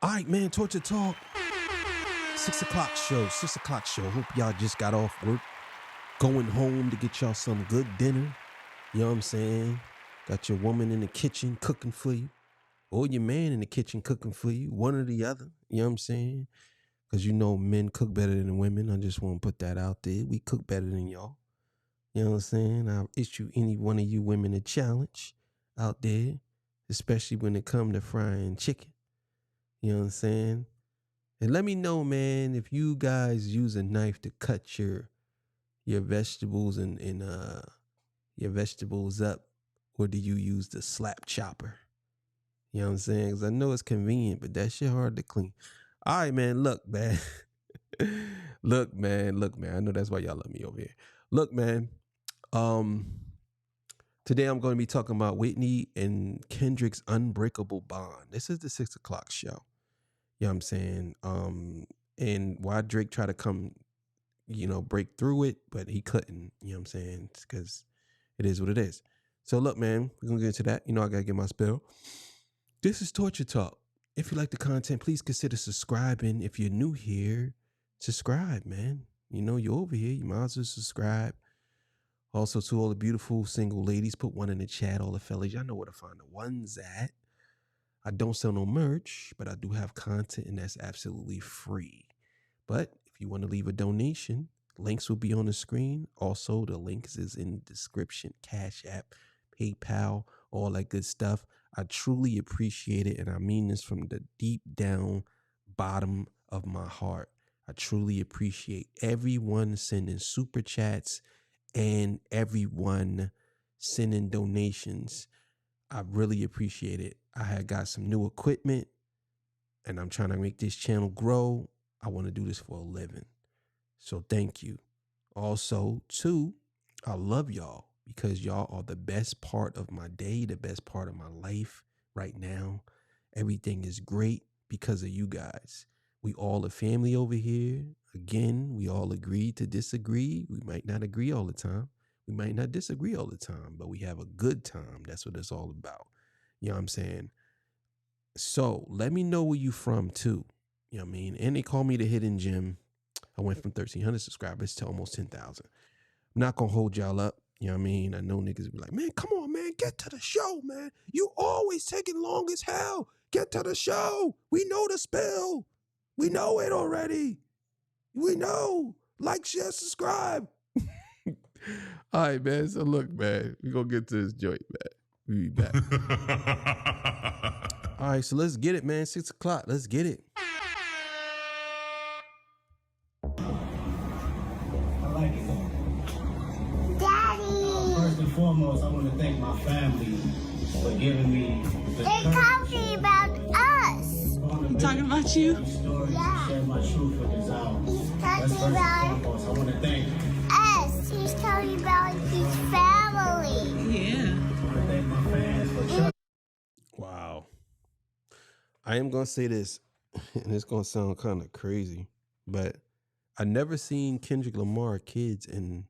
All right, man, Torture Talk. 6 o'clock show, 6 o'clock show. Hope y'all just got off work, going home to get y'all some good dinner. You know what I'm saying? Got your woman in the kitchen cooking for you, or your man in the kitchen cooking for you, one or the other. You know what I'm saying? Because you know men cook better than women. I just want to put that out there. We cook better than y'all. You know what I'm saying? I'll issue any one of you women a challenge out there, especially when it comes to frying chicken. You know what I'm saying? And let me know, man, if you guys use a knife to cut your vegetables and your vegetables up, or do you use the slap chopper? You know what I'm saying? Because I know it's convenient, but that shit hard to clean. All right, man, look, man. look, man. I know that's why y'all love me over here. Look, man. Today I'm going to be talking about Whitney and Kendrick's Unbreakable Bond. This is the 6 o'clock show. You know what I'm saying? And why Drake tried to come, break through it, but he couldn't. You know what I'm saying? It's because it is what it is. So look, man, we're going to get into that. You know, I got to get my spill. This is Torture Talk. If you like the content, please consider subscribing. If you're new here, subscribe, man. You know, you're over here. You might as well subscribe. Also, to all the beautiful single ladies, put one in the chat. All the fellas, y'all know where to find the ones at. I don't sell no merch, but I do have content, and that's absolutely free. But if you want to leave a donation, links will be on the screen. Also, the links is in the description, Cash App, PayPal, all that good stuff. I truly appreciate it, and I mean this from the deep down bottom of my heart. I truly appreciate everyone sending super chats and everyone sending donations. I really appreciate it. I had got some new equipment, and I'm trying to make this channel grow. I want to do this for a living. So thank you. Also, too, I love y'all because y'all are the best part of my day, the best part of my life right now. Everything is great because of you guys. We all a family over here. Again, we all agree to disagree. We might not agree all the time. We might not disagree all the time, but we have a good time. That's what it's all about. You know what I'm saying? So let me know where you from too. You know what I mean? And they call me the hidden gem. I went from 1,300 subscribers to almost 10,000. I'm not going to hold y'all up. You know what I mean? I know niggas be like, man, come on, man. Get to the show, man. You always taking long as hell. Get to the show. We know the spill. We know it already. We know. Like, share, subscribe. All right, man. So look, man, we're going to get to this joint, man. We'll be back. All right, so let's get it, man. 6 o'clock. Let's get it. I like it. Daddy! First and foremost, I want to thank my family for giving me the They're talking about us! You talking about you? Story Yeah. to share my truth with this hour. He's That's talking first and about foremost. I want to thank us! He's talking about his family! Yeah. my fans for trusting. Wow. I am going to say this, and it's going to sound kind of crazy, but I never seen Kendrick Lamar kids in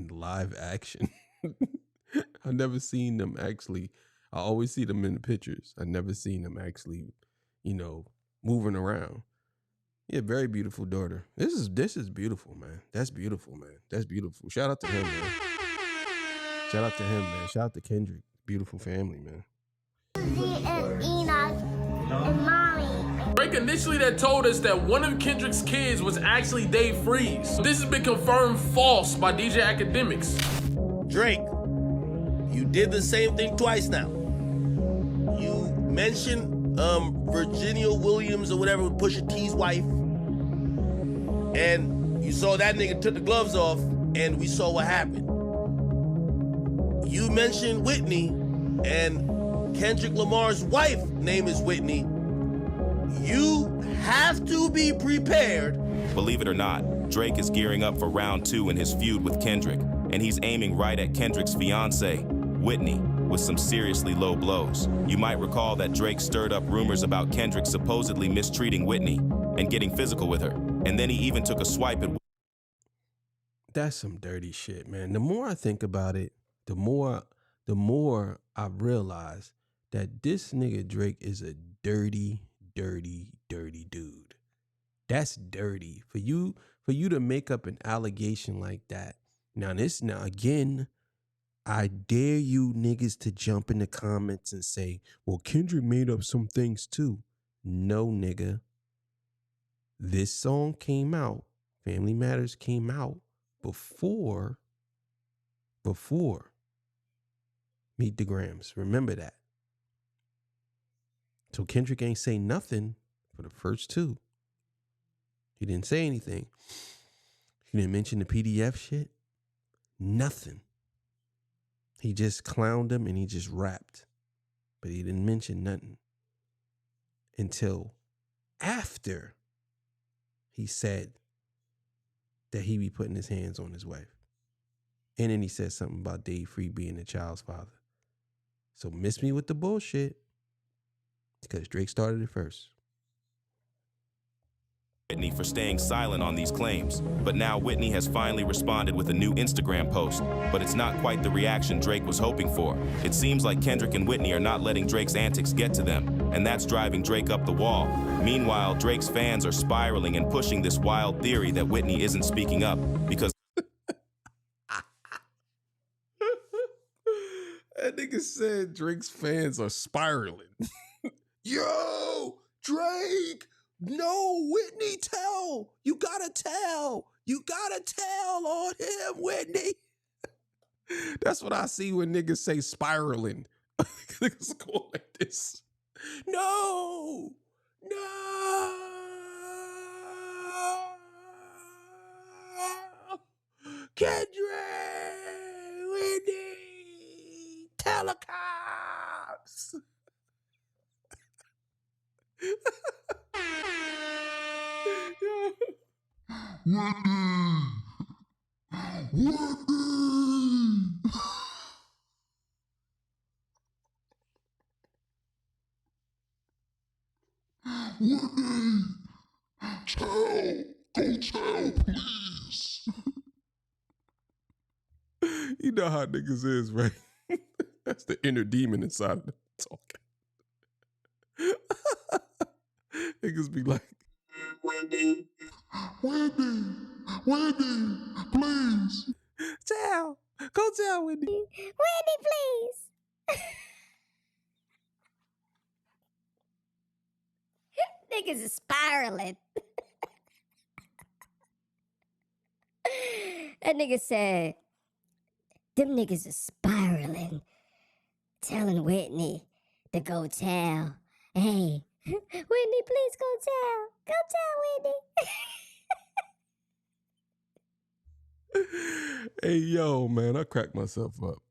live action. I never seen them actually. I always see them in the pictures. I never seen them actually, moving around. Yeah, very beautiful daughter. This is beautiful, man. That's beautiful, man. That's beautiful. Shout out to him, man. Shout out to him, man. Shout out to Kendrick. Beautiful family, man. And Enoch and Mommy. Drake initially that told us that one of Kendrick's kids was actually Dave Freeze. This has been confirmed false by DJ Academics. Drake, you did the same thing twice now. You mentioned Virginia Williams or whatever, Pusha T's wife, and you saw that nigga took the gloves off, and we saw what happened. You mentioned Whitney, and Kendrick Lamar's wife name is Whitney. You have to be prepared. Believe it or not, Drake is gearing up for round 2 in his feud with Kendrick, and he's aiming right at Kendrick's fiancée, Whitney, with some seriously low blows. You might recall that Drake stirred up rumors about Kendrick supposedly mistreating Whitney and getting physical with her, and then he even took a swipe at... That's some dirty shit, man. The more I think about it, the more I realize that this nigga Drake is a dirty dirty, dirty dude. That's dirty for you to make up an allegation like that. Now again, I dare you niggas to jump in the comments and say, well, Kendrick made up some things too. No, nigga. This song came out, Family Matters came out before Meet the Grams. Remember that. So Kendrick ain't say nothing for the first two. He didn't say anything. He didn't mention the PDF shit. Nothing. He just clowned him and he just rapped. But he didn't mention nothing until after he said that he be putting his hands on his wife. And then he said something about Dave Free being the child's father. So miss me with the bullshit because Drake started it first. Whitney for staying silent on these claims, but now Whitney has finally responded with a new Instagram post, but it's not quite the reaction Drake was hoping for. It seems like Kendrick and Whitney are not letting Drake's antics get to them, and that's driving Drake up the wall. Meanwhile, Drake's fans are spiraling and pushing this wild theory that Whitney isn't speaking up because that nigga said Drake's fans are spiraling. Yo, Drake! No, Whitney, tell. You gotta tell. You gotta tell on him, Whitney. That's what I see when niggas say spiraling. Niggas go like this. No. Kendrick, Whitney, tell the cops. Go tell, please. You know how niggas is, right? That's the inner demon inside of them talking. Niggas be like, Whitney, please. Tell. Go tell Whitney. Whitney, please. Niggas is spiraling. That nigga said, them niggas is spiraling. Telling Whitney to go tell. Hey, Whitney, please go tell. Go tell Whitney. Hey, yo, man, I cracked myself up.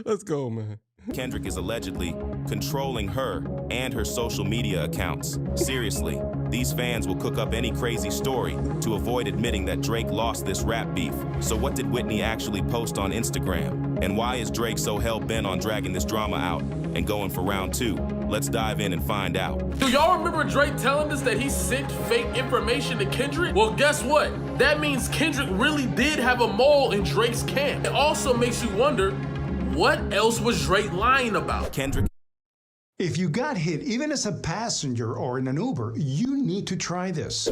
Let's go, man. Kendrick is allegedly controlling her and her social media accounts. Seriously, these fans will cook up any crazy story to avoid admitting that Drake lost this rap beef. So what did Whitney actually post on Instagram? And why is Drake so hell-bent on dragging this drama out and going for round two? Let's dive in and find out. Do y'all remember Drake telling us that he sent fake information to Kendrick? Well, guess what? That means Kendrick really did have a mole in Drake's camp. It also makes you wonder, what else was Drake lying about? Kendrick. If you got hit, even as a passenger or in an Uber, you need to try this.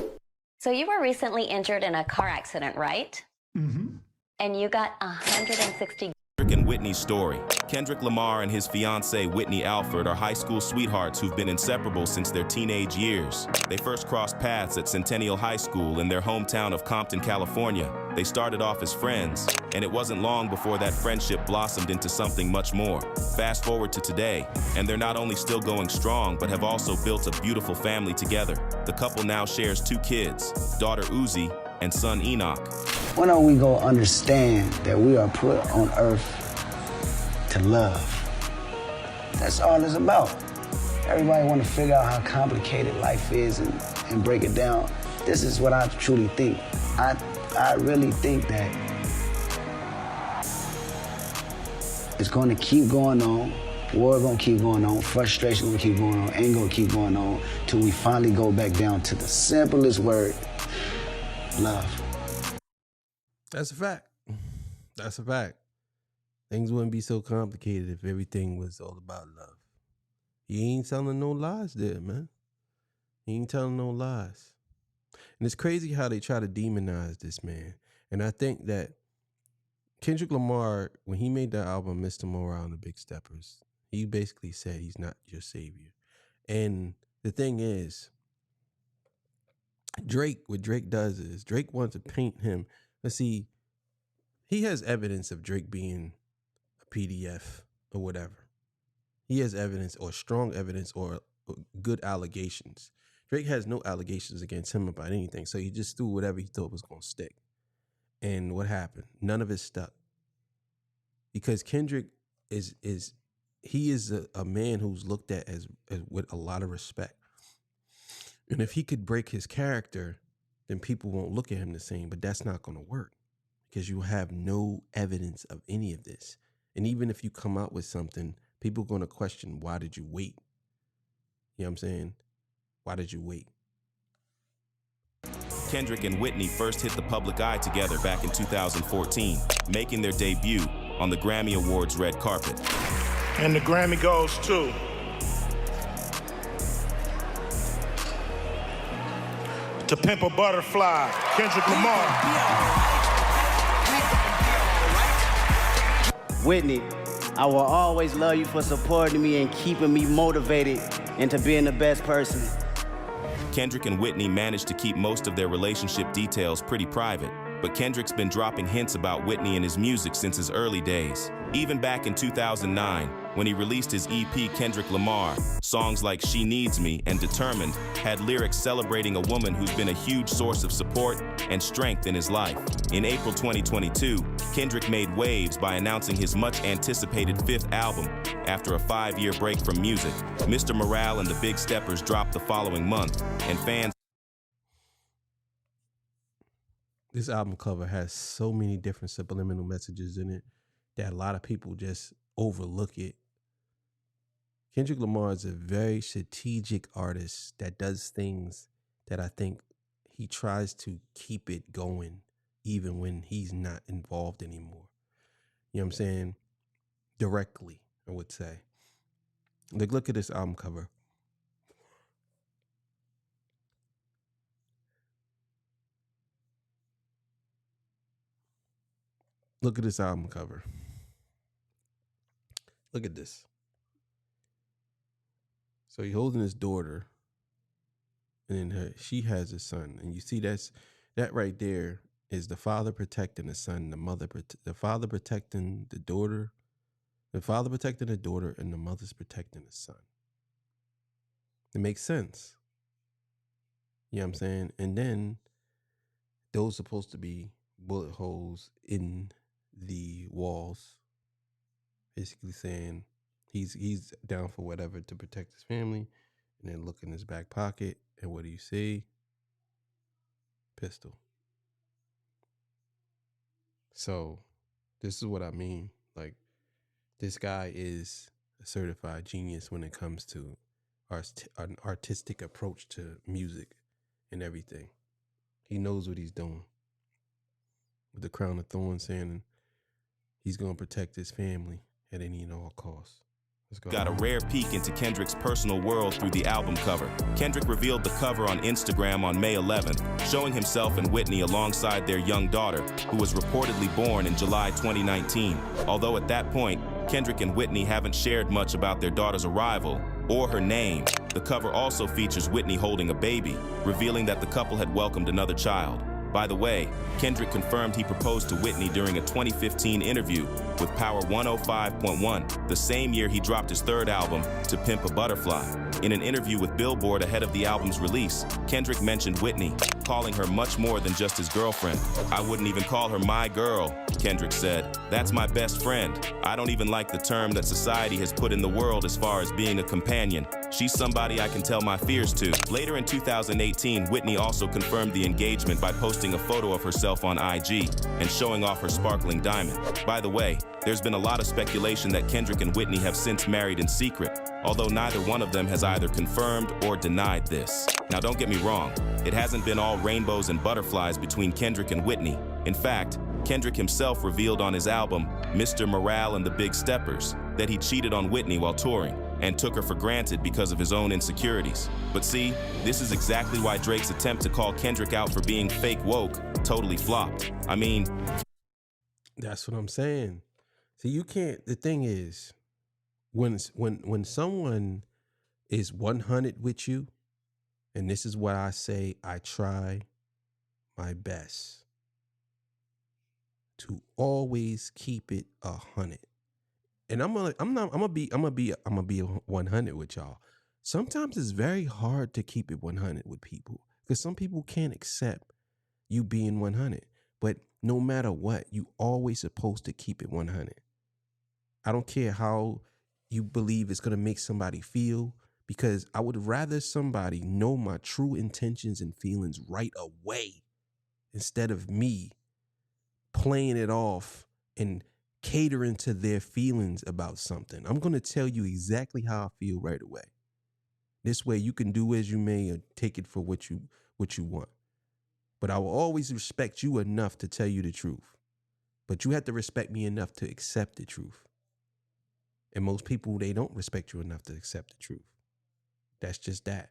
So you were recently injured in a car accident, right? Mm-hmm. And you got 160. Kendrick and Whitney's story. Kendrick Lamar and his fiancée Whitney Alford are high school sweethearts who've been inseparable since their teenage years. They first crossed paths at Centennial High School in their hometown of Compton, California. They started off as friends, and it wasn't long before that friendship blossomed into something much more. Fast forward to today, and they're not only still going strong, but have also built a beautiful family together. The couple now shares 2 kids, daughter Uzi and son Enoch. When are we gonna understand that we are put on earth to love? That's all it's about. Everybody wanna figure out how complicated life is and break it down. This is what I truly think. I really think that it's gonna keep going on, war gonna keep going on, frustration gonna keep going on, anger gonna keep going on, till we finally go back down to the simplest word, love. That's a fact. That's a fact. Things wouldn't be so complicated if everything was all about love. He ain't telling no lies there, man. He ain't telling no lies. And it's crazy how they try to demonize this man. And I think that Kendrick Lamar, when he made that album, Mr. Morale and the Big Steppers, he basically said he's not your savior. And the thing is, what Drake does is Drake wants to paint him. Let's see, he has evidence of Drake being a PDF or whatever. He has evidence or strong evidence or good allegations. Drake has no allegations against him about anything. So he just threw whatever he thought was going to stick. And what happened? None of it stuck. Because Kendrick is a man who's looked at as with a lot of respect. And if he could break his character, then people won't look at him the same. But that's not going to work because you have no evidence of any of this. And even if you come out with something, people are going to question, why did you wait? You know what I'm saying? Why did you wait? Kendrick and Whitney first hit the public eye together back in 2014, making their debut on the Grammy Awards red carpet. And the Grammy goes to Pimp a Butterfly, Kendrick Lamar. Whitney, I will always love you for supporting me and keeping me motivated into being the best person. Kendrick and Whitney managed to keep most of their relationship details pretty private, but Kendrick's been dropping hints about Whitney and his music since his early days. Even back in 2009, when he released his EP Kendrick Lamar, songs like She Needs Me and Determined had lyrics celebrating a woman who's been a huge source of support and strength in his life. In April 2022, Kendrick made waves by announcing his much-anticipated 5th album after a 5-year break from music. Mr. Morale and the Big Steppers dropped the following month, and fans... This album cover has so many different subliminal messages in it that a lot of people just overlook it. Kendrick Lamar is a very strategic artist that does things that I think he tries to keep it going even when he's not involved anymore. You know what I'm saying? Directly, I would say. Like, look at this album cover. Look at this album cover. Look at this. So he's holding his daughter, and then she has a son, and you see that right there is the father protecting the son, the father protecting the daughter, and the mother's protecting the son. It makes sense. You know what I'm saying? And then those are supposed to be bullet holes in the walls, basically saying he's down for whatever to protect his family. And then look in his back pocket, and what do you see? Pistol. So this is what I mean. Like, this guy is a certified genius when it comes to an artistic approach to music and everything. He knows what he's doing. With the crown of thorns, saying he's going to protect his family at any and all costs. Let's go. Got a rare peek into Kendrick's personal world through the album cover. Kendrick revealed the cover on Instagram on May 11th, showing himself and Whitney alongside their young daughter, who was reportedly born in July 2019. Although at that point, Kendrick and Whitney haven't shared much about their daughter's arrival or her name. The cover also features Whitney holding a baby, revealing that the couple had welcomed another child. By the way, Kendrick confirmed he proposed to Whitney during a 2015 interview with Power 105.1, the same year he dropped his 3rd album, To Pimp a Butterfly. In an interview with Billboard ahead of the album's release, Kendrick mentioned Whitney, calling her much more than just his girlfriend. "I wouldn't even call her my girl," Kendrick said. "That's my best friend. I don't even like the term that society has put in the world as far as being a companion. She's somebody I can tell my fears to." Later in 2018, Whitney also confirmed the engagement by posting a photo of herself on IG and showing off her sparkling diamond. By the way, there's been a lot of speculation that Kendrick and Whitney have since married in secret, although neither one of them has either confirmed or denied this. Now don't get me wrong, it hasn't been all rainbows and butterflies between Kendrick and Whitney. In fact, Kendrick himself revealed on his album, Mr. Morale and the Big Steppers, that he cheated on Whitney while touring. and took her for granted because of his own insecurities. But see, this is exactly why Drake's attempt to call Kendrick out for being fake woke totally flopped. I mean, that's what I'm saying. See, you can't, the thing is, when someone is 100 with you, and this is what I say, I try my best to always keep it 100. And I'm gonna be 100 with y'all. Sometimes it's very hard to keep it 100 with people because some people can't accept you being 100. But no matter what, you always supposed to keep it 100. I don't care how you believe it's gonna make somebody feel, because I would rather somebody know my true intentions and feelings right away instead of me playing it off and catering to their feelings about something. I'm going to tell you exactly how I feel right away. This way you can do as you may or take it for what you want. But I will always respect you enough to tell you the truth. But you have to respect me enough to accept the truth. And most people, they don't respect you enough to accept the truth. That's just that.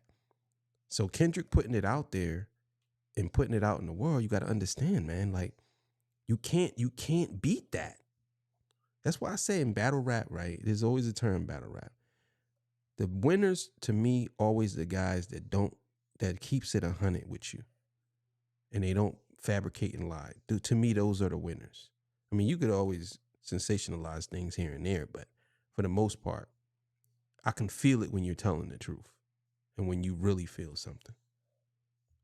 So Kendrick putting it out there and putting it out in the world, you got to understand, man, like you can't beat that. That's why I say in battle rap, right? There's always a term battle rap. The winners to me always the guys that keeps it 100 with you. And they don't fabricate and lie. To me, those are the winners. I mean, you could always sensationalize things here and there, but for the most part, I can feel it when you're telling the truth and when you really feel something.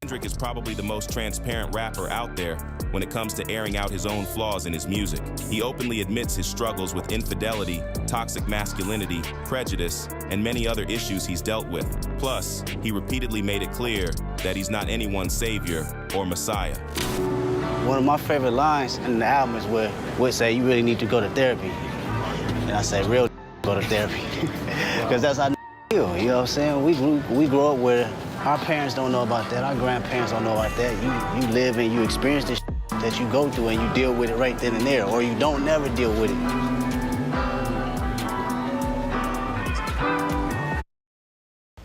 Kendrick is probably the most transparent rapper out there when it comes to airing out his own flaws in his music. He openly admits his struggles with infidelity, toxic masculinity, prejudice, and many other issues he's dealt with. Plus, he repeatedly made it clear that he's not anyone's savior or messiah. One of my favorite lines in the album is where Whit say, "You really need to go to therapy." And I say, "Real go to therapy." Because that's how I feel, you know what I'm saying? We grew up where our parents don't know about that, our grandparents don't know about that. You live and you experience this that you go through and you deal with it right then and there, or you don't never deal with it.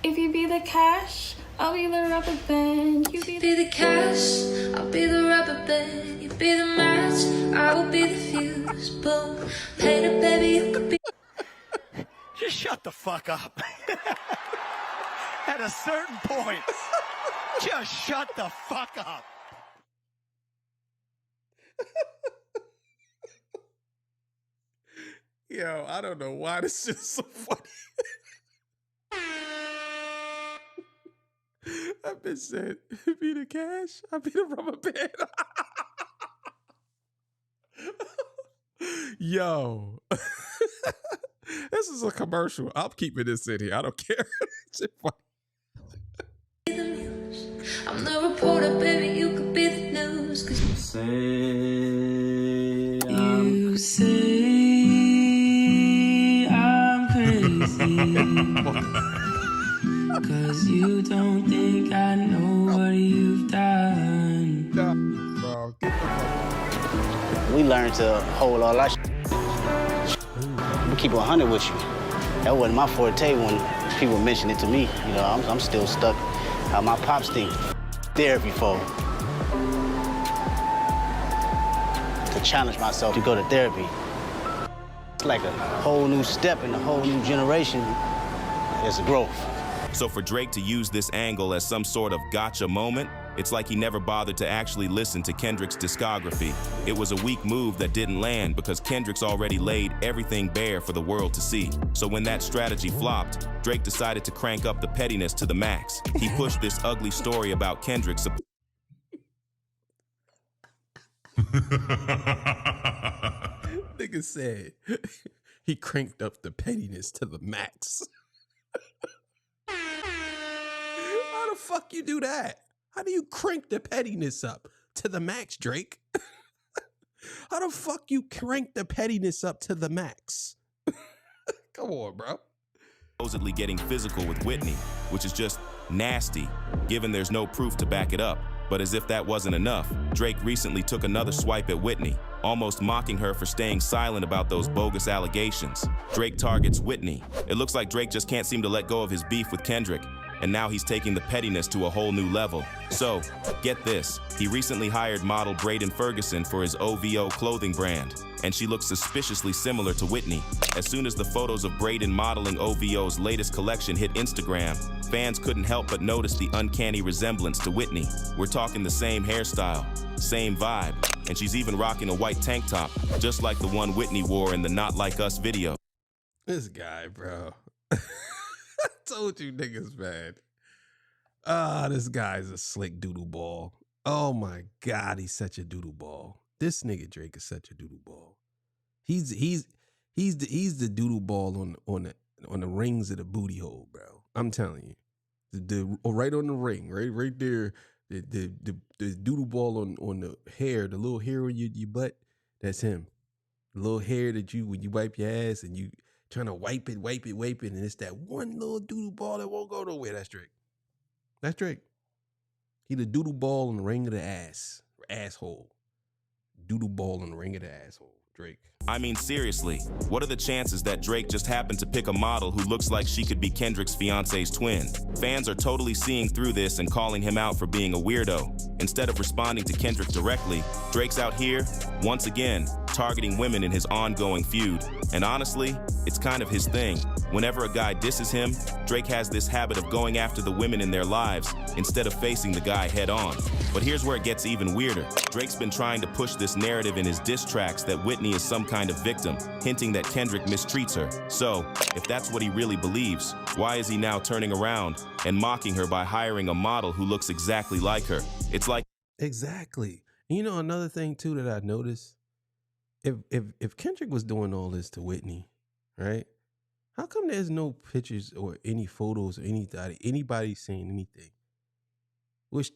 If you be the cash, I'll be the rubber band. You be the cash, I'll be the rubber band. You be the match, I will be the fuse. Boom, later, baby, you could be. Just shut the fuck up. At a certain point, just shut the fuck up. Yo, I don't know why this is so funny. I've been said, be the cash, I'll be the rubber band. Yo. This is a commercial. I'm keeping this in here. I don't care. I'm the reporter, baby, you could be the news. Cause you say I'm crazy. Cause you don't think I know what you've done. We learned to hold all our keep 100 with you. That wasn't my forte when people mention it to me. You know, I'm still stuck how my pops think. Therapy for to challenge myself to go to therapy. It's like a whole new step in a whole new generation. It's a growth. So for Drake to use this angle as some sort of gotcha moment, it's like he never bothered to actually listen to Kendrick's discography. It was a weak move that didn't land because Kendrick's already laid everything bare for the world to see. So when that strategy flopped, Drake decided to crank up the pettiness to the max. He pushed this ugly story about Kendrick's. Nigga said he cranked up the pettiness to the max. How the fuck you do that? How do you crank the pettiness up to the max, Drake? How the fuck you crank the pettiness up to the max? Come on, bro. Supposedly getting physical with Whitney, which is just nasty, given there's no proof to back it up. But as if that wasn't enough, Drake recently took another swipe at Whitney, almost mocking her for staying silent about those bogus allegations. Drake targets Whitney. It looks like Drake just can't seem to let go of his beef with Kendrick, and now he's taking the pettiness to a whole new level. So, get this, he recently hired model Braden Ferguson for his OVO clothing brand, and she looks suspiciously similar to Whitney. As soon as the photos of Braden modeling OVO's latest collection hit Instagram, fans couldn't help but notice the uncanny resemblance to Whitney. We're talking the same hairstyle, same vibe, and she's even rocking a white tank top, just like the one Whitney wore in the Not Like Us video. This guy, bro. I told you niggas, man. This guy's a slick doodle ball. Oh my God, he's such a doodle ball. This nigga Drake is such a doodle ball. He's the doodle ball on the rings of the booty hole, bro. I'm telling you, right on the ring, right there, the doodle ball on the hair, the little hair on your butt. That's him. The little hair that when you wipe your ass and you trying to wipe it, and it's that one little doodle ball that won't go nowhere. That's Drake. That's Drake. He the doodle ball on the ring of the asshole. Doodle ball on the ring of the asshole. Drake. I mean, seriously, what are the chances that Drake just happened to pick a model who looks like she could be Kendrick's fiance's twin? Fans are totally seeing through this and calling him out for being a weirdo. Instead of responding to Kendrick directly, Drake's out here, once again, targeting women in his ongoing feud. And honestly, it's kind of his thing. Whenever a guy disses him, Drake has this habit of going after the women in their lives instead of facing the guy head on. But here's where it gets even weirder. Drake's been trying to push this narrative in his diss tracks that Whitney is some kind of victim, hinting that Kendrick mistreats her. So, if that's what he really believes, why is he now turning around and mocking her by hiring a model who looks exactly like her? It's like... Exactly. You know, another thing too that I noticed, if Kendrick was doing all this to Whitney, right? How come there's no pictures or any photos or anybody saying anything?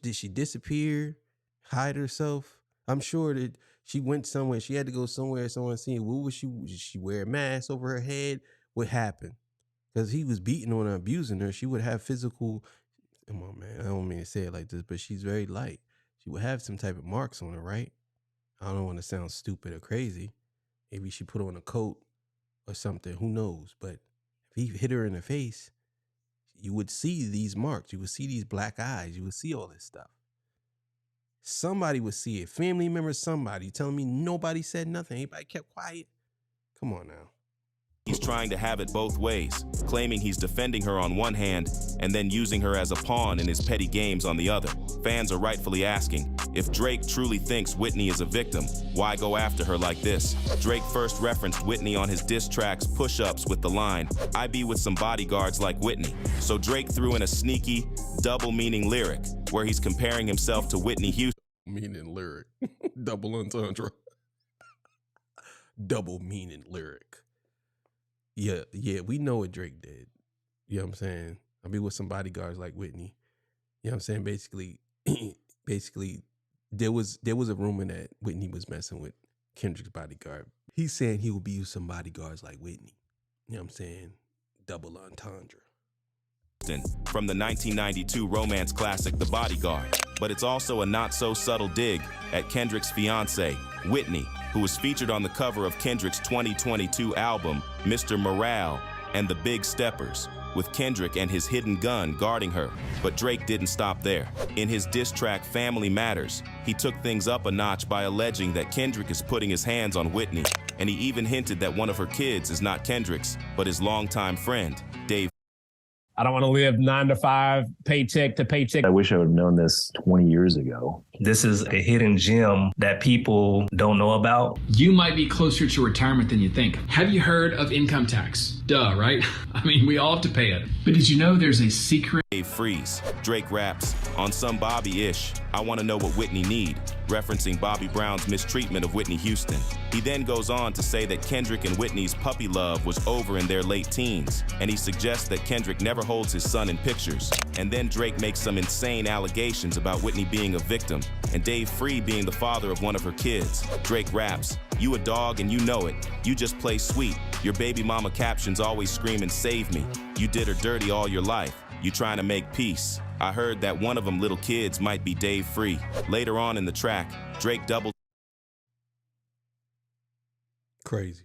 Did she disappear, hide herself? I'm sure that she went somewhere. She had to go somewhere. Someone seen. What was she? Did she wear a mask over her head? What happened? Because he was beating on her, abusing her. She would have physical. Come on, man. I don't mean to say it like this, but she's very light. She would have some type of marks on her, right? I don't want to sound stupid or crazy. Maybe she put on a coat or something. Who knows? But if he hit her in the face, you would see these marks. You would see these black eyes. You would see all this stuff. Somebody would see it. Family members, somebody. You telling me nobody said nothing? Anybody kept quiet? Come on now. He's trying to have it both ways, claiming he's defending her on one hand and then using her as a pawn in his petty games on the other. Fans are rightfully asking, if Drake truly thinks Whitney is a victim, why go after her like this? Drake first referenced Whitney on his diss tracks Push-Ups with the line, I be with some bodyguards like Whitney. So Drake threw in a sneaky, double-meaning lyric where he's comparing himself to Whitney Houston. Meaning lyric. Double entendre. Double meaning lyric. Yeah, we know what Drake did. You know what I'm saying? I be with some bodyguards like Whitney. You know what I'm saying? Basically, there was a rumor that Whitney was messing with Kendrick's bodyguard. He's saying he will be with some bodyguards like Whitney. You know what I'm saying? Double entendre. From the 1992 romance classic The Bodyguard, but it's also a not-so-subtle dig at Kendrick's fiancée, Whitney, who was featured on the cover of Kendrick's 2022 album, Mr. Morale and the Big Steppers, with Kendrick and his hidden gun guarding her. But Drake didn't stop there. In his diss track Family Matters, he took things up a notch by alleging that Kendrick is putting his hands on Whitney, and he even hinted that one of her kids is not Kendrick's, but his longtime friend, Dave. I don't want to live 9 to 5, paycheck to paycheck. I wish I would have known this 20 years ago. This is a hidden gem that people don't know about. You might be closer to retirement than you think. Have you heard of income tax? Duh, right? I mean, we all have to pay it. But did you know there's a secret? Dave Freeze. Drake raps, on some Bobby-ish, I want to know what Whitney need, referencing Bobby Brown's mistreatment of Whitney Houston. He then goes on to say that Kendrick and Whitney's puppy love was over in their late teens, and he suggests that Kendrick never holds his son in pictures. And then Drake makes some insane allegations about Whitney being a victim, and Dave Free being the father of one of her kids. Drake raps, you a dog and you know it. You just play sweet. Your baby mama captions always screaming, save me. You did her dirty all your life. You trying to make peace. I heard that one of them little kids might be Dave Free. Later on in the track, Drake doubled. Crazy.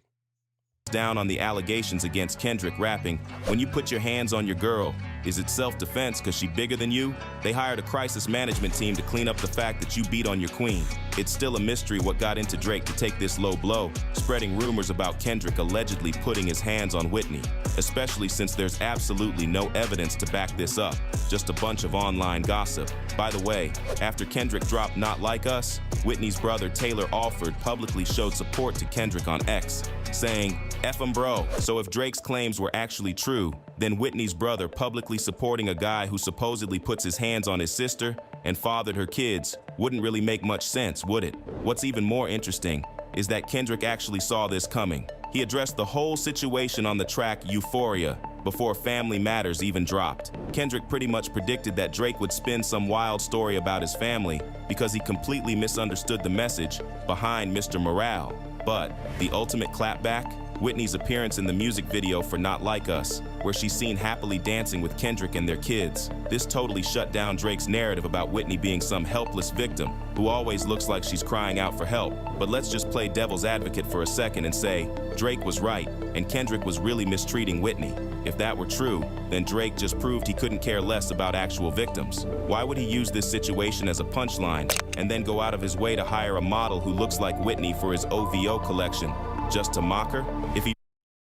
Down on the allegations against Kendrick, rapping, "When you put your hands on your girl, is it self-defense because she bigger than you?" They hired a crisis management team to clean up the fact that you beat on your queen. It's still a mystery what got into Drake to take this low blow, spreading rumors about Kendrick allegedly putting his hands on Whitney, especially since there's absolutely no evidence to back this up, just a bunch of online gossip. By the way, after Kendrick dropped Not Like Us, Whitney's brother Taylor Alford publicly showed support to Kendrick on X, saying, "F him, bro." So if Drake's claims were actually true, then Whitney's brother publicly supporting a guy who supposedly puts his hands on his sister and fathered her kids wouldn't really make much sense, would it? What's even more interesting is that Kendrick actually saw this coming. He addressed the whole situation on the track Euphoria before Family Matters even dropped. Kendrick pretty much predicted that Drake would spin some wild story about his family because he completely misunderstood the message behind Mr. Morale. But the ultimate clapback? Whitney's appearance in the music video for Not Like Us, where she's seen happily dancing with Kendrick and their kids. This totally shut down Drake's narrative about Whitney being some helpless victim who always looks like she's crying out for help. But let's just play devil's advocate for a second and say Drake was right and Kendrick was really mistreating Whitney. If that were true, then Drake just proved he couldn't care less about actual victims. Why would he use this situation as a punchline and then go out of his way to hire a model who looks like Whitney for his OVO collection? Just to mock her?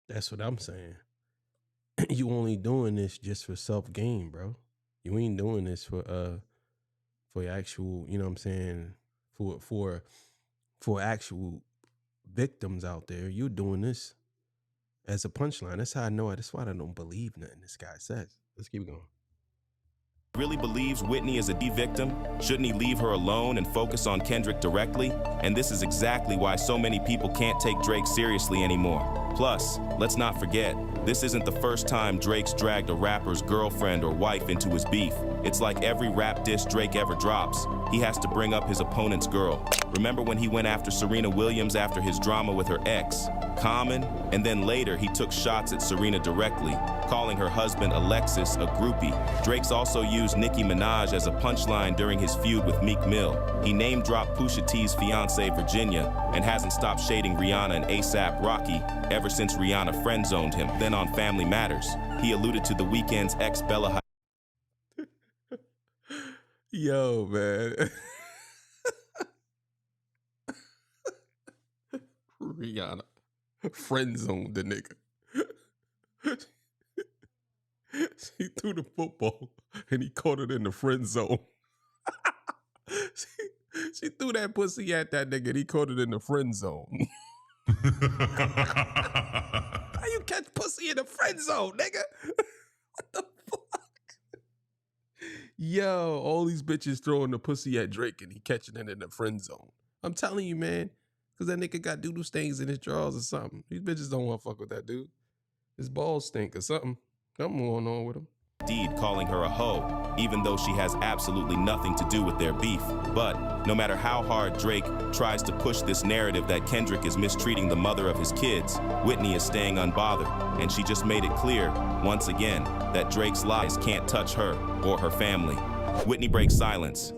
That's what I'm saying. You only doing this just for self-gain, bro. You ain't doing this for actual, you know what I'm saying, for actual victims out there. You're doing this as a punchline. That's how I know it. That's why I don't believe nothing this guy says. Let's keep going. Really believes Whitney is a victim? Shouldn't he leave her alone and focus on Kendrick directly? And this is exactly why so many people can't take Drake seriously anymore. Plus, let's not forget, this isn't the first time Drake's dragged a rapper's girlfriend or wife into his beef. It's like every rap diss Drake ever drops, he has to bring up his opponent's girl. Remember when he went after Serena Williams after his drama with her ex, Common? And then later he took shots at Serena directly, calling her husband Alexis a groupie. Drake's also used Nicki Minaj as a punchline during his feud with Meek Mill. He name-dropped Pusha T's fiancée Virginia and hasn't stopped shading Rihanna and A$AP Rocky ever since Rihanna friend-zoned him. Then on Family Matters, he alluded to The Weeknd's ex Bella Hadid. Yo, man. Rihanna friend-zoned the nigga. She threw the football and he caught it in the friend zone. she threw that pussy at that nigga and he caught it in the friend zone. How you catch pussy in the friend zone, nigga? What the fuck? Yo, all these bitches throwing the pussy at Drake and he catching it in the friend zone. I'm telling you, man, because that nigga got doodle stains in his drawers or something. These bitches don't want to fuck with that dude. His balls stink or something. Something going on with him. Indeed, calling her a hoe, even though she has absolutely nothing to do with their beef. But no matter how hard Drake tries to push this narrative that Kendrick is mistreating the mother of his kids, Whitney is staying unbothered, and she just made it clear, once again, that Drake's lies can't touch her or her family. Whitney breaks silence.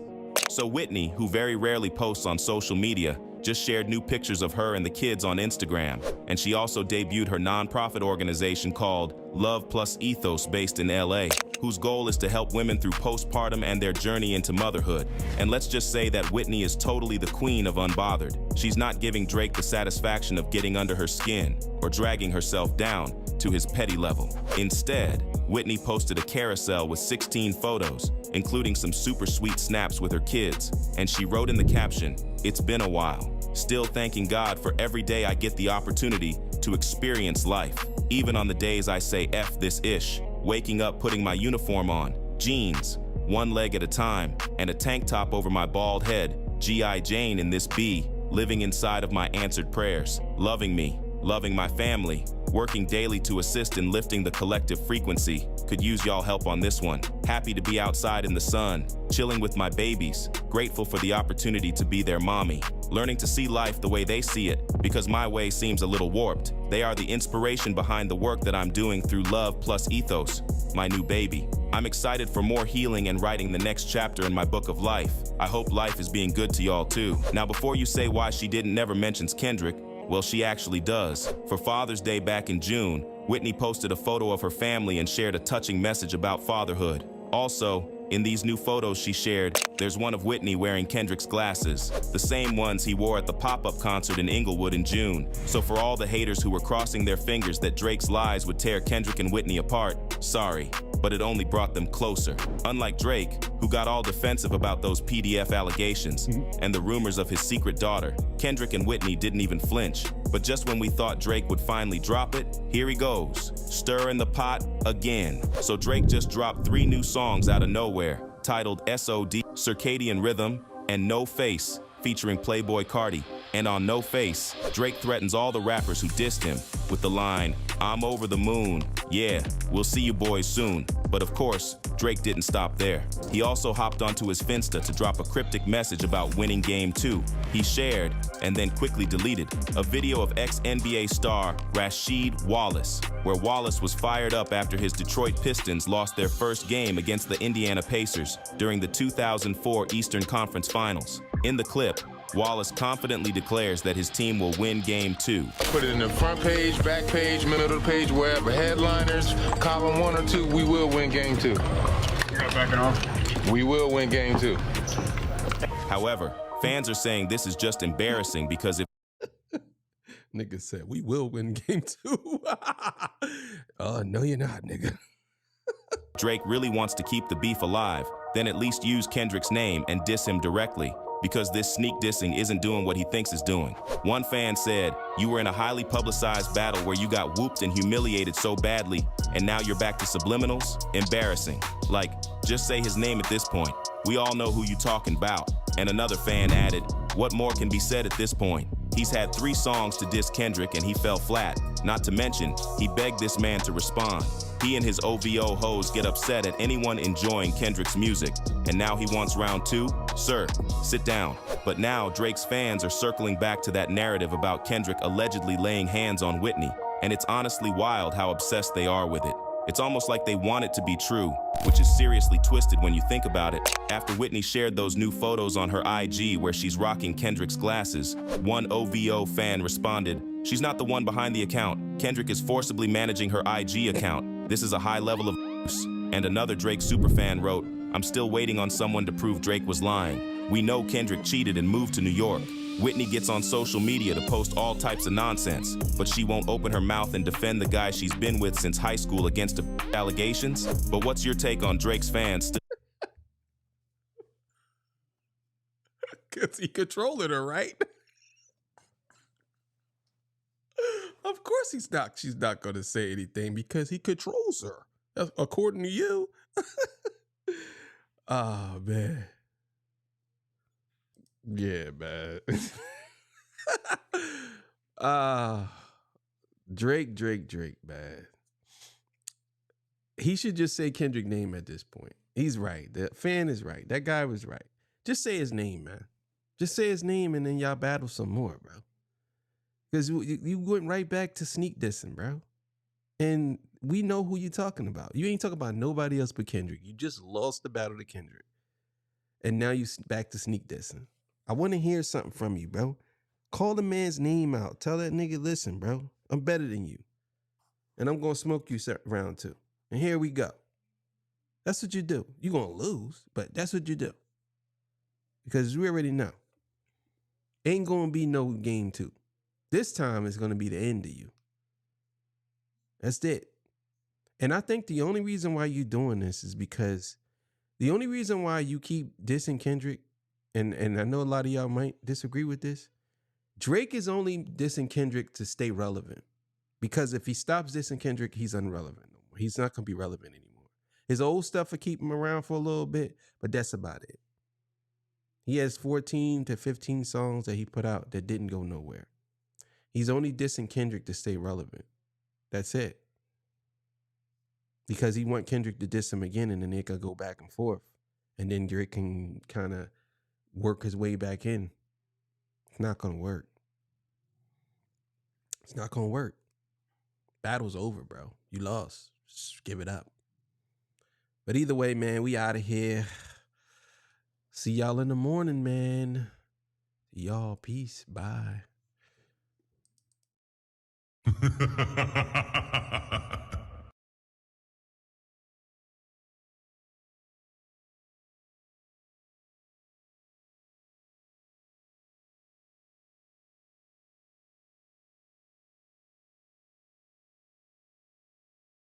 So Whitney, who very rarely posts on social media, just shared new pictures of her and the kids on Instagram, and she also debuted her nonprofit organization called Love Plus Ethos based in LA, whose goal is to help women through postpartum and their journey into motherhood. And let's just say that Whitney is totally the queen of unbothered. She's not giving Drake the satisfaction of getting under her skin or dragging herself down to his petty level. Instead, Whitney posted a carousel with 16 photos, including some super sweet snaps with her kids, and she wrote in the caption, "It's been a while. Still thanking God for every day I get the opportunity to experience life, even on the days I say F this ish, waking up putting my uniform on, jeans, one leg at a time, and a tank top over my bald head, G.I. Jane in this B, living inside of my answered prayers, loving me, loving my family, working daily to assist in lifting the collective frequency. Could use y'all help on this one. Happy to be outside in the sun, chilling with my babies, grateful for the opportunity to be their mommy, learning to see life the way they see it, because my way seems a little warped. They are the inspiration behind the work that I'm doing through Love Plus Ethos, my new baby. I'm excited for more healing and writing the next chapter in my book of life. I hope life is being good to y'all too. Now before you say why she never mentions Kendrick, Well, she actually does. For Father's Day back in June, Whitney posted a photo of her family and shared a touching message about fatherhood. Also, in these new photos she shared, there's one of Whitney wearing Kendrick's glasses, the same ones he wore at the pop-up concert in Inglewood in June. So for all the haters who were crossing their fingers that Drake's lies would tear Kendrick and Whitney apart, sorry, but it only brought them closer. Unlike Drake, who got all defensive about those PDF allegations and the rumors of his secret daughter, Kendrick and Whitney didn't even flinch. But just when we thought Drake would finally drop it, here he goes, stirring the pot again. So Drake just dropped 3 new songs out of nowhere, titled SOD, Circadian Rhythm, and No Face, featuring Playboy Carti. And on No Face, Drake threatens all the rappers who dissed him with the line, "I'm over the moon, yeah, we'll see you boys soon." But of course, Drake didn't stop there. He also hopped onto his Finsta to drop a cryptic message about winning Game 2. He shared, and then quickly deleted, a video of ex-NBA star Rasheed Wallace, where Wallace was fired up after his Detroit Pistons lost their first game against the Indiana Pacers during the 2004 Eastern Conference Finals. In the clip, Wallace confidently declares that his team will win Game 2. Put it in the front page, back page, middle of the page, wherever. Headliners, column 1 or 2, we will win Game 2. Back it off. We will win Game 2. However, fans are saying this is just embarrassing because if Nigga said, we will win Game 2. No, you're not, nigga. Drake really wants to keep the beef alive, then at least use Kendrick's name and diss him directly, because this sneak dissing isn't doing what he thinks it's doing. One fan said, "You were in a highly publicized battle where you got whooped and humiliated so badly, and now you're back to subliminals? Embarrassing. Like, just say his name at this point. We all know who you talking about." And another fan added, "What more can be said at this point? He's had 3 songs to diss Kendrick and he fell flat. Not to mention, he begged this man to respond. He and his OVO hoes get upset at anyone enjoying Kendrick's music. And now he wants round 2? Sir, sit down." But now Drake's fans are circling back to that narrative about Kendrick allegedly laying hands on Whitney. And it's honestly wild how obsessed they are with it. It's almost like they want it to be true, which is seriously twisted when you think about it. After Whitney shared those new photos on her IG where she's rocking Kendrick's glasses, one OVO fan responded, "She's not the one behind the account. Kendrick is forcibly managing her IG account. This is a high level of abuse." And another Drake superfan wrote, "I'm still waiting on someone to prove Drake was lying. We know Kendrick cheated and moved to New York. Whitney gets on social media to post all types of nonsense, but she won't open her mouth and defend the guy she's been with since high school against allegations." But what's your take on Drake's fans? Because he controlling her, right? Of course she's not going to say anything because he controls her, according to you. Oh, man. Yeah, man. Drake, man. He should just say Kendrick's name at this point. He's right. The fan is right. That guy was right. Just say his name, man. Just say his name and then y'all battle some more, bro. Because you went right back to sneak dissing, bro. And we know who you're talking about. You ain't talking about nobody else but Kendrick. You just lost the battle to Kendrick. And now you back to sneak dissing. I want to hear something from you, bro. Call the man's name out. Tell that nigga, listen, bro, I'm better than you. And I'm going to smoke you round 2. And here we go. That's what you do. You're going to lose, but that's what you do. Because we already know. Ain't going to be no Game 2. This time it's going to be the end of you. That's it. And I think the only reason why you're doing this is because the only reason why you keep dissing Kendrick, and I know a lot of y'all might disagree with this, Drake is only dissing Kendrick to stay relevant. Because if he stops dissing Kendrick, he's irrelevant no more. He's not going to be relevant anymore. His old stuff will keep him around for a little bit, but that's about it. He has 14 to 15 songs that he put out that didn't go nowhere. He's only dissing Kendrick to stay relevant. That's it. Because he want Kendrick to diss him again and then they could go back and forth. And then Drake can kind of work his way back in. It's not going to work. It's not going to work. Battle's over, bro. You lost. Just give it up. But either way, man, we out of here. See y'all in the morning, man. Y'all, peace. Bye.